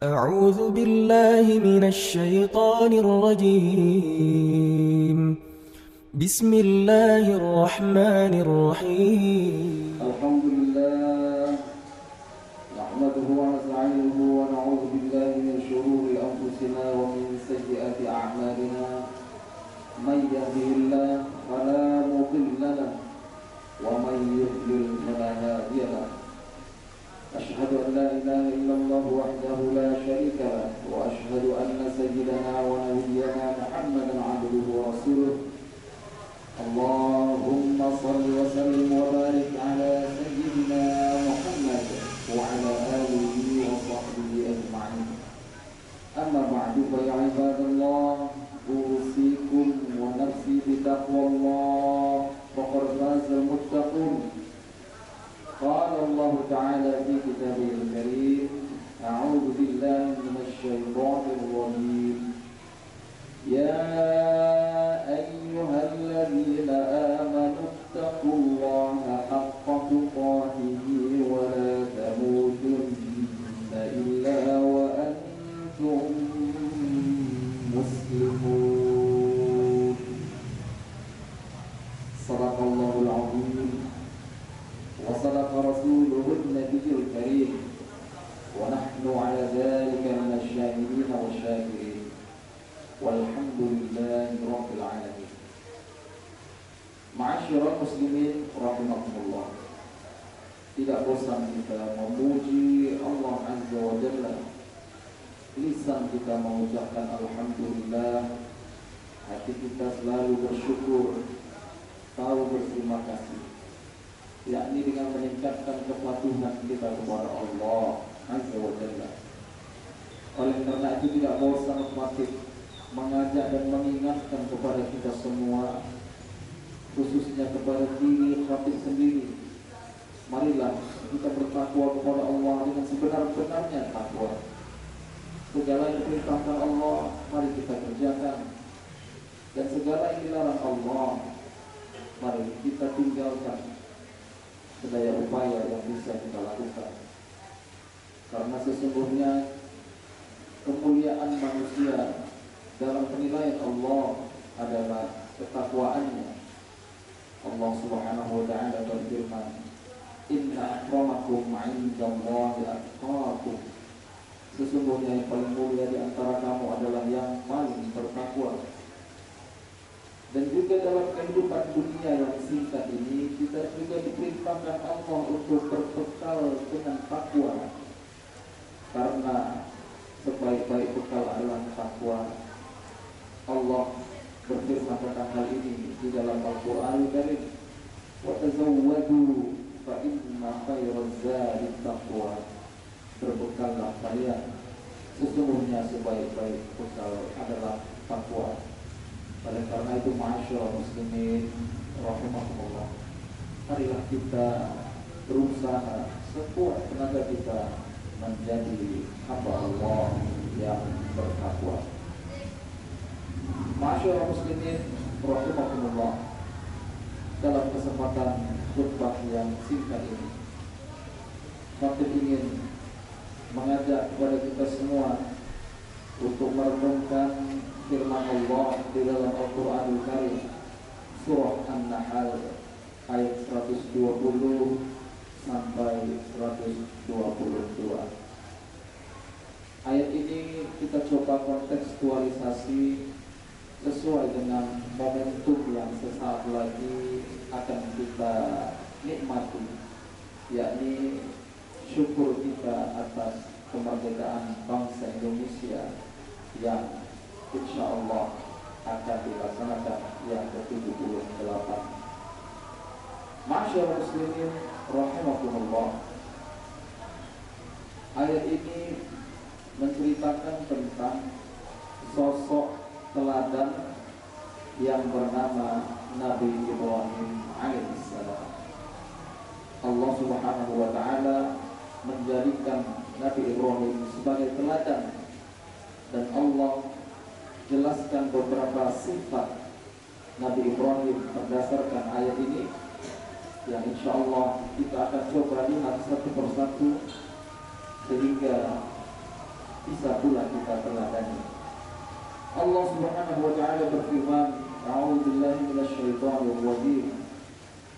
أعوذ بالله من الشيطان الرجيم. بسم الله الرحمن الرحيم. الحمد لله نحمده ونستعينه ونعوذ بالله من شرور أنفسنا ومن سيئات أعمالنا. من يهده الله فلا مضل له ومن يضلل فلا هادي له. أشهد أن لا إله إلا الله وحده لا شريك له، وأشهد أن سيدنا ونبينا محمدا عبده ورسوله. اللهم صل وسلم وبارك على سيدنا محمد وعلى آله وصحبه أجمعين. أما بعد فيا عباد الله، أوصيكم ونفسي بتقوى الله، فقد فاز المتقون. قال الله تعالى في كتابه الكريم: أعوذ بالله من الشيطان الرجيم. يا أيها الذين آمنوا اتقوا الله حق تقاته ولا تموتن إلا وأنتم مسلمون. صدق الله العظيم وصدق رسوله النبي الكريم، ونحن على ذلك من الشاهدين والشاكرين، والحمد لله رب العالمين. Ma'asyiral muslimin rahimakumullah. Tidak bosan kita memuji Allah Azza wa Jalla. Lisan kita mengucapkan alhamdulillah. Hati kita selalu bersyukur, tahu berterima kasih, yakni dengan meningkatkan kepatuhan kita kepada Allah Azza wa Jalla. Oleh karena itu tidak bosan semakin mengajak dan mengingatkan kepada kita semua, khususnya kepada diri khatib sendiri. Marilah kita bertakwa kepada Allah dengan sebenar-benarnya takwa. Segala yang diperintahkan Allah mari kita kerjakan, dan segala yang dilarang Allah mari kita tinggalkan sedaya upaya yang bisa kita lakukan. Karena sesungguhnya kemuliaan manusia dalam penilaian Allah adalah ketakwaannya. Allah Subhanahu wa ta'ala berfirman, "Inna akramakum 'indallahi atqakum." Sesungguhnya yang paling mulia di antara kamu adalah yang paling bertakwa. Dan juga dalam kehidupan dunia yang singkat ini, kita juga diperintahkan Allah untuk berbekal dengan takwa. Karena sebaik-baik bekal adalah takwa. Allah berfirman tentang hal ini di dalam Al-Qur'an Al-Karim, "Wa tazawwadu fa inna khairaz zadi taqwa." Berbekallah kalian, sesungguhnya sebaik-baik bekal adalah takwa. Oleh karena itu, ma'asyiral muslimin rahimakumullah, marilah kita berusaha sekuat tenaga kita menjadi hamba Allah yang bertakwa. Ma'asyiral muslimin rahimakumullah, dalam kesempatan khutbah yang singkat ini, khatib ingin mengajak kepada kita semua untuk merenungkan firman Allah di dalam Al-Qur'anul Karim, surah An-Nahl ayat 120 sampai 122. Ayat ini kita coba kontekstualisasi sesuai dengan momentum yang sesaat lagi akan kita nikmati, yakni syukur kita atas kemerdekaan bangsa Indonesia yang insya Allah akan dilaksanakan yang ke-78. Ma'asyiral muslimin rahimakumullah, ayat ini menceritakan tentang sosok teladan yang bernama Nabi Ibrahim alaihissalam. Allah Subhanahu wa ta'ala menjadikan Nabi Ibrahim sebagai teladan, dan Allah jelaskan beberapa sifat Nabi Ibrahim berdasarkan ayat ini, yang insya Allah kita akan coba lihat satu persatu sehingga bisa pula kita teladani. Allah Subhanahu wa taala berfirman, "A'udzubillahi minasyaitonir rajim.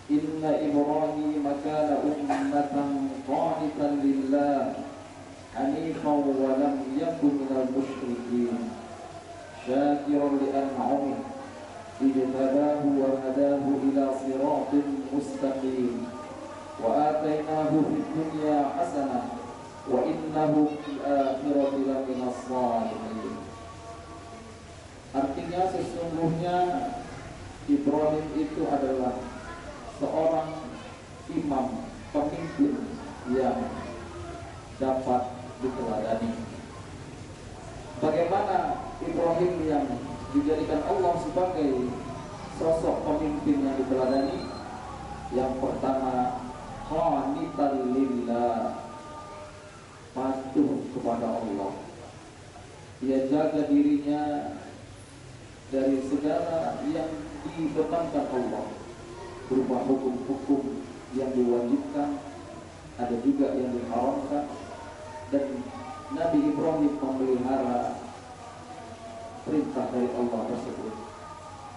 Inna Ibrahim kana ummatan qanitan lillah, hanifan wa lam yakun minal musyrikin, syakiran li an'amih, ijtabahu wa hadahu ila siratin mustaqim, wa atainahu fid dunya hasanah wa innahu fil akhirati laminas shalihin." Artinya sesungguhnya Ibrahim itu adalah seorang imam, pemimpin yang dapat diteladani. Bagaimana Ibrahim yang dijadikan Allah sebagai sosok pemimpin yang diteladani? Yang pertama, qanitan lillah, patuh kepada Allah. Dia jaga dirinya dari segala yang dibebankan Allah, berupa hukum-hukum yang diwajibkan, ada juga yang diharamkan. Dan Nabi Ibrahim memelihara perintah dari Allah tersebut.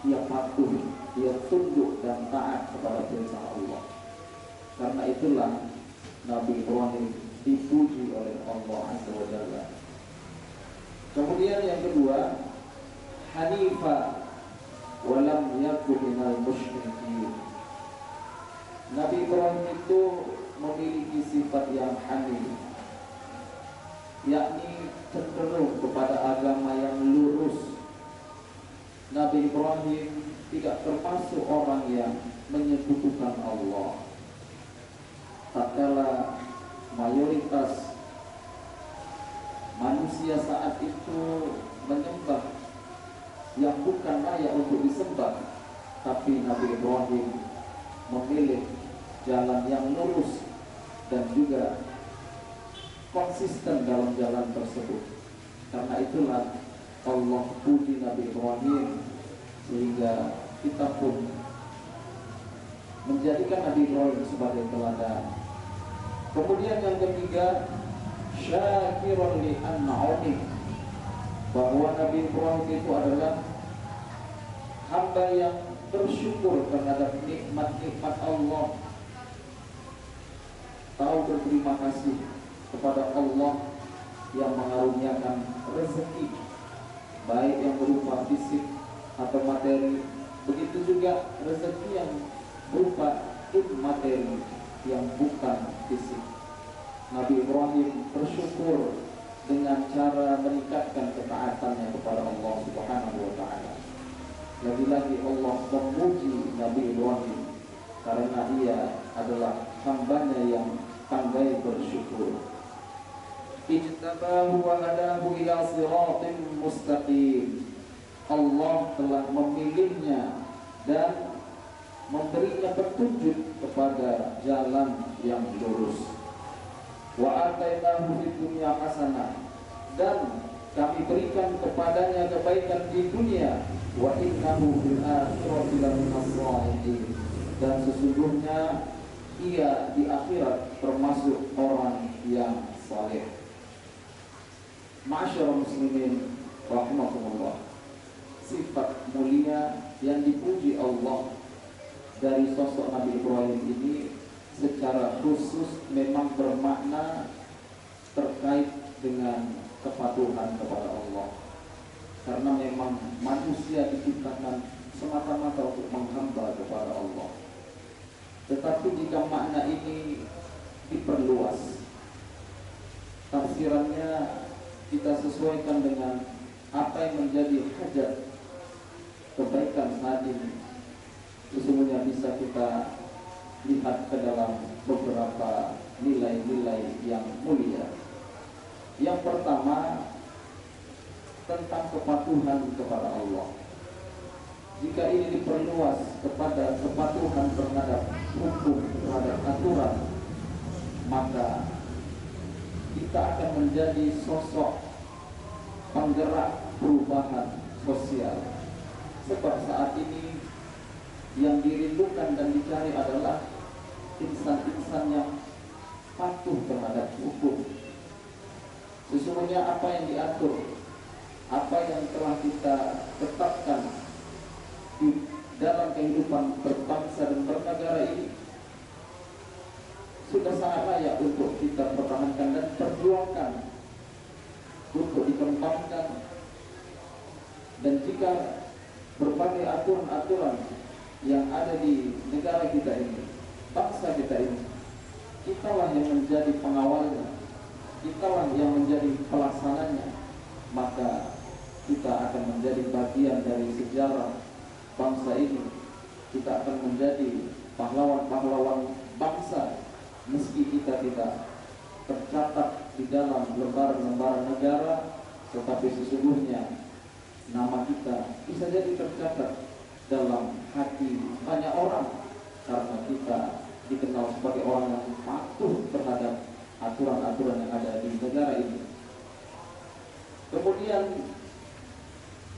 Ia patuh, ia tunduk dan taat kepada perintah Allah. Karena itulah Nabi Ibrahim dipuji oleh Allah Azza wa Jalla. Kemudian yang kedua, hanifa wa lam yakun minal musyrikin. Nabi Ibrahim itu memiliki sifat yang hanif, yakni cenderung kepada agama yang lurus. Nabi Ibrahim tidak termasuk orang yang menyekutukan Allah. Tatkala mayoritas manusia saat itu menyembah yang bukan layak untuk disembah, tapi Nabi Ibrahim memilih jalan yang lurus dan juga konsisten dalam jalan tersebut. Karena itulah Allah puji Nabi Ibrahim, sehingga kita pun menjadikan Nabi Ibrahim sebagai teladan. Kemudian yang ketiga, syakiran li an'amih, bahwa Nabi Ibrahim itu adalah hamba yang bersyukur terhadap nikmat-nikmat Allah, tahu berterima kasih kepada Allah yang mengaruniakan rezeki, baik yang berupa fisik atau materi, begitu juga rezeki yang berupa materi yang bukan fisik. Nabi Ibrahim bersyukur dengan cara meningkatkan ketaatannya kepada Allah Subhanahu wa taala. Lagi-lagi Allah memuji Nabi Ibrahim karena ia adalah hambanya yang pandai bersyukur. Ijtabahu wa hadahu ila siratin mustaqim. Allah telah memilihnya dan memberinya petunjuk kepada jalan yang lurus. Wa atainahu fid dunya hasanah, dan kami berikan kepadanya kebaikan di dunia. Wa innahu fil akhirati laminas shalihin, dan sesungguhnya ia di akhirat termasuk orang yang saleh. Ma'asyiral muslimin rahimakumullah, sifat mulia yang dipuji Allah dari sosok Nabi Ibrahim ini secara khusus memang bermakna terkait dengan kepatuhan kepada Allah. Karena memang manusia diciptakan semata-mata untuk menghamba kepada Allah. Tetapi jika makna ini diperluas, tafsirannya kita sesuaikan dengan apa yang menjadi hajat kebaikan saat ini, sesungguhnya bisa kita lihat ke dalam beberapa nilai-nilai yang mulia. Yang pertama, tentang kepatuhan kepada Allah. Jika ini diperluas kepada kepatuhan terhadap hukum, terhadap aturan, maka kita akan menjadi sosok penggerak perubahan sosial. Sebab saat ini yang dirindukan dan dicari adalah insan-insan yang patuh terhadap hukum. Sesungguhnya apa yang diatur, apa yang telah kita tetapkan di dalam kehidupan berbangsa dan bernegara ini sudah sangat layak untuk kita pertahankan dan perjuangkan untuk dikembangkan. Dan jika berbagai aturan-aturan yang ada di negara kita ini, bangsa kita ini, kitalah yang menjadi pengawalnya, kitalah yang menjadi pelaksananya, maka kita akan menjadi bagian dari sejarah bangsa ini. Kita akan menjadi pahlawan-pahlawan bangsa, meski kita tidak tercatat di dalam lembaran-lembaran negara, tetapi sesungguhnya nama kita bisa jadi tercatat dalam hati banyak orang, karena kita dikenal sebagai orang yang patuh terhadap aturan-aturan yang ada di negara ini. Kemudian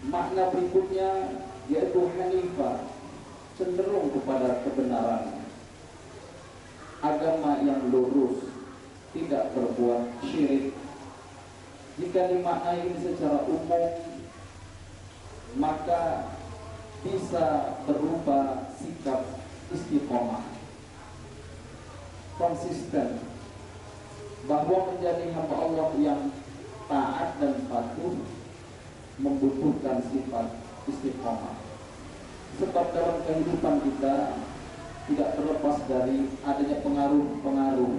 makna berikutnya yaitu Hanifah, cenderung kepada kebenaran, agama yang lurus, tidak berbuat syirik. Jika dimaknai secara umum, maka bisa berupa sikap istiqomah, konsisten, bahwa menjadi hamba Allah yang taat dan patuh membutuhkan sifat istiqomah. Sebab dalam kehidupan kita tidak terlepas dari adanya pengaruh-pengaruh,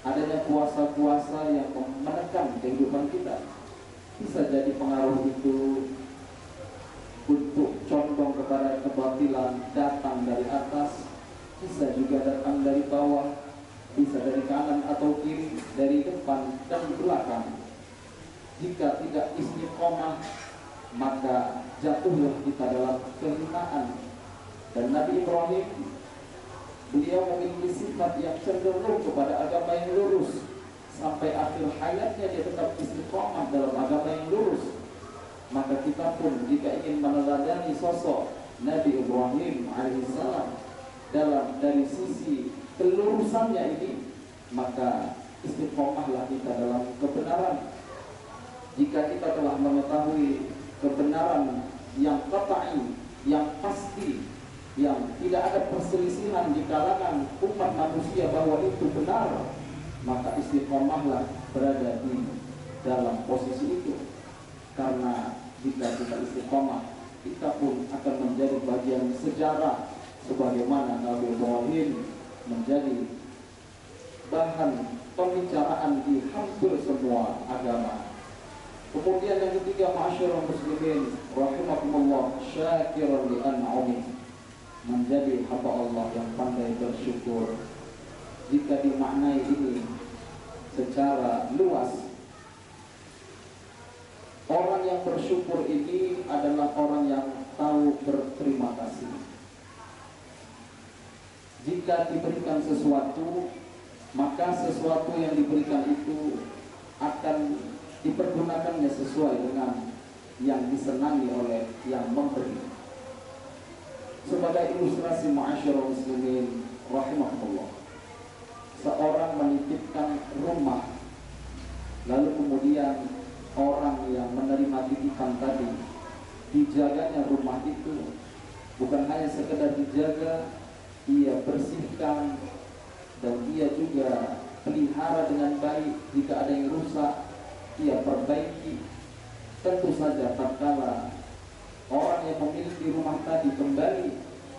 adanya kuasa-kuasa yang menekan kehidupan kita. Bisa jadi pengaruh itu untuk condong kepada kebatilan datang dari atas, bisa juga datang dari bawah, bisa dari kanan atau kiri, dari depan dan belakang. Jika tidak istiqomah, maka jatuhlah kita dalam kehinaan. Dan Nabi Ibrahim, beliau memiliki sifat yang cenderung kepada agama yang lurus. Sampai akhir hayatnya dia tetap istiqomah dalam agama yang lurus. Maka kita pun jika ingin meneladani sosok Nabi Ibrahim alaihissalam dari sisi kelurusannya ini, maka istiqomahlah kita dalam kebenaran. Jika kita telah mengetahui kebenaran yang qat'i, yang pasti, yang tidak ada perselisihan di kalangan umat manusia bahwa itu benar, maka istiqomahlah berada di dalam posisi itu. Karena jika kita istiqomah, kita pun akan menjadi bagian sejarah, sebagaimana Nabi Ibrahim menjadi bahan pembicaraan di hampir semua agama. Kemudian yang ketiga, ma'asyiral muslimin rahimakumullah, syakiran li an'ami, menjadi hamba Allah yang pandai bersyukur. Jika dimaknai ini secara luas, orang yang bersyukur ini adalah orang yang tahu berterima kasih. Jika diberikan sesuatu, maka sesuatu yang diberikan itu akan dipergunakannya sesuai dengan yang disenangi oleh yang memberi. Sebagai ilustrasi, ma'asyiral muslimin rahimahullah, seorang menitipkan rumah, lalu kemudian orang yang menerima titipan tadi, dijaganya rumah itu, bukan hanya sekedar dijaga, ia bersihkan dan ia juga pelihara dengan baik. Jika ada yang rusak, ia perbaiki. Tentu saja tatkala orang yang memiliki rumah tadi kembali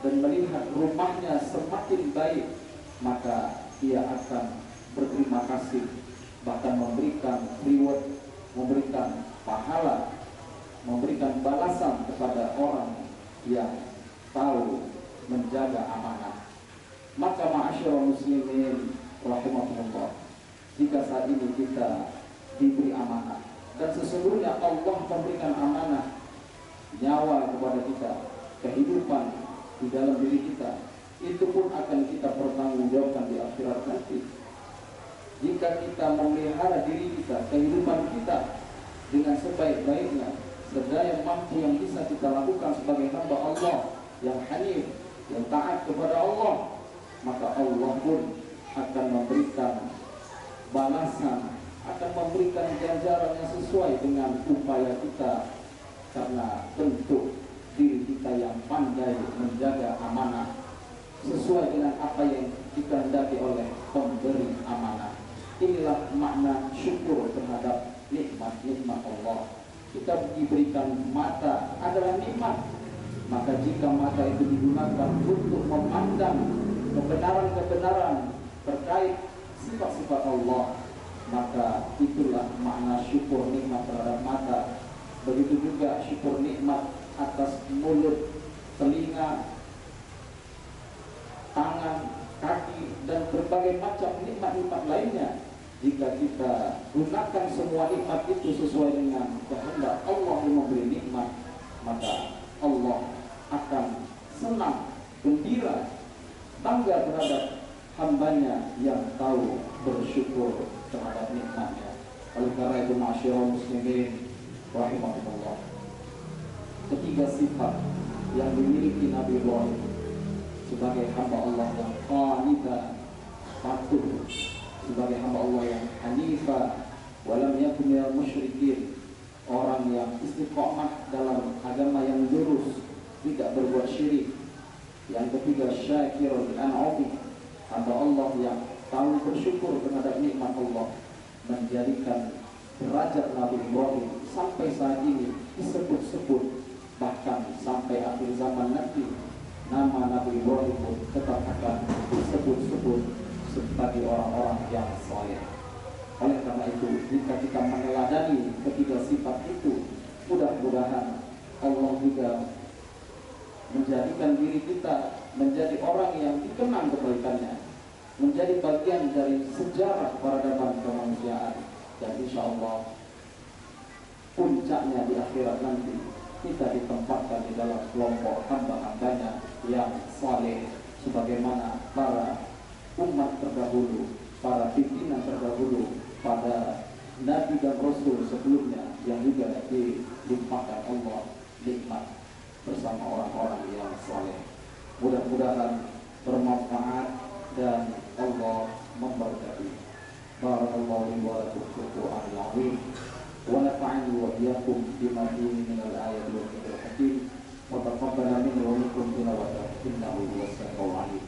dan melihat rumahnya semakin baik, maka ia akan berterima kasih, bahkan memberikan reward, memberikan pahala, memberikan balasan kepada orang yang tahu menjaga amanah. Maka ma'asyiral muslimin rahimahullah, jika saat ini kita diberi amanah, dan sesungguhnya Allah memberikan amanah nyawa kepada kita, kehidupan di dalam diri kita, itu pun akan kita pertanggungjawabkan di akhirat nanti. Jika kita memelihara diri kita, kehidupan kita dengan sebaik-baiknya, sedaya mampu yang bisa kita lakukan sebagai hamba Allah yang hanif, yang taat kepada Allah, maka Allah pun akan memberikan balasan akan memberikan ganjaran yang sesuai dengan upaya kita, karena bentuk diri kita yang pandai menjaga amanah sesuai dengan apa yang dikehendaki oleh pemberi amanah. Inilah makna syukur terhadap nikmat-nikmat Allah. Kita diberikan mata adalah nikmat, maka jika mata itu digunakan untuk memandang kebenaran-kebenaran terkait sifat-sifat Allah, maka itulah makna syukur nikmat terhadap mata. Begitu juga syukur nikmat atas mulut, telinga, tangan, kaki, dan berbagai macam nikmat-nikmat lainnya. Jika kita gunakan semua nikmat itu sesuai dengan kehendak Allah yang memberi nikmat, maka Allah akan senang, gembira, bangga terhadap hambanya yang tahu bersyukur terhadap nikmatnya. Oleh karena itu, ma'asyiral muslimin rahimahullah, ketiga sifat yang dimiliki Nabi Ibrahim sebagai hamba Allah yang qanita, patuh, sebagai hamba Allah yang hanifah, walam yakun minal musyrikin, orang yang istiqomah dalam agama yang lurus, tidak berbuat syirik. Yang ketiga, syakirul an'ami, hamba Allah yang tahu bersyukur terhadap nikmat Allah, menjadikan derajat Nabi Ibrahim sampai saat ini disebut-sebut, bahkan sampai akhir zaman nanti nama Nabi Ibrahim pun tetap akan disebut-sebut sebagai orang-orang yang saleh. Oleh karena itu, jika kita meneladani ketiga sifat itu, mudah-mudahan Allah juga menjadikan diri kita menjadi orang yang dikenang kebaikannya, menjadi bagian dari sejarah peradaban kemanusiaan, dan insya Allah puncaknya di akhirat nanti kita ditempatkan di dalam kelompok hamba-hambanya yang saleh, sebagaimana para umat terdahulu, para pimpinan terdahulu, pada Nabi dan Rasul sebelumnya yang juga dilimpahkan Allah nikmat bersama orang-orang yang saleh. Mudah-mudahan bermanfaat dan Allah memberkati. Barakallahu li wa lakum fil Qur'anil azim wa nafa'ani wa iyyakum bima fihi min al-ayati wal dhikril hakim wa taqabbala minni wa minkum tilawatahu innahu huwas samiul alim.